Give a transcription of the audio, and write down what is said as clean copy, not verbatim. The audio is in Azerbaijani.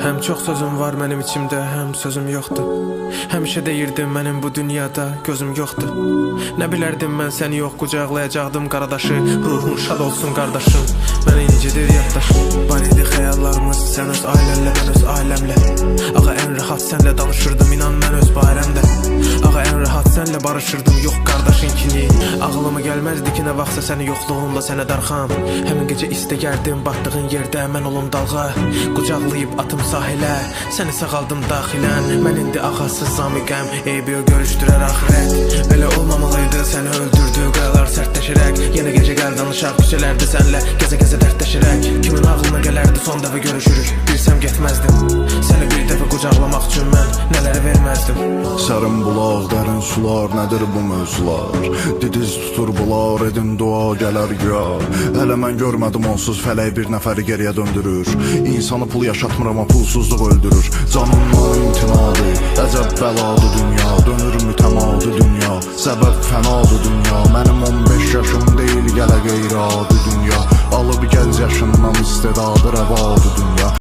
Həm çox sözüm var mənim içimdə, həm sözüm yoxdur. Həmişə deyirdim mənim bu dünyada gözüm yoxdur. Nə bilərdim mən səni yox qucaqlayacaqdım qaradaşı. Ruhun şad olsun qardaşım, mənə incidir yaddaşım. Var idi xəyallarımız, sən öz ailənlə, mən öz ailəmlə. Ağa ən rahat sənlə danışırdım, inan mən öz barəmdə. Ağa ən rahat sənlə barışırdım, yox qardaşınkini. Ağlıma gəlməzdi ki nə vaxtsa səni yoxluğumda sənə darxam. Həmin gecə istəyərdim batdığın yerdə mən olum dalğa. Qucaqlayıb atım sahilə, səni sağaldım daxilən. Mən indi ağasız zamiqəm, eybi o görüşdürər axirət. Belə olmamalıydı, səni öldürdü qayalar sərtləşərək. Yenə gecə gəl danışaq, küçələrdə sənlə gəzə-gəzə dərdləşərək. Kimin ağlına gələrdi son dəfə görüşürük, bilsəm getməzdim. Səni bir dəfə qucaqlamaq üçün mən nələri verməzdim. Sərin bulaq, dərin sular, nədir bu mövzular? Didiz tutur bular, edin dua gələr ya. Hələ mən görmədim onsuz fələk bir nəfəri geriyə döndürür. İnsanı pul yaşatmır amma pulsuzluq öldürür. Canımdan imtinadır, əcəb bəladır dünya. Dönür mütəmadi dünya, səbəb fənadır dünya. Mənim 15 yaşım deyil, gələ qeyri-adi dünya. Alıb gəl yaşından istedadı rəvadır dünya.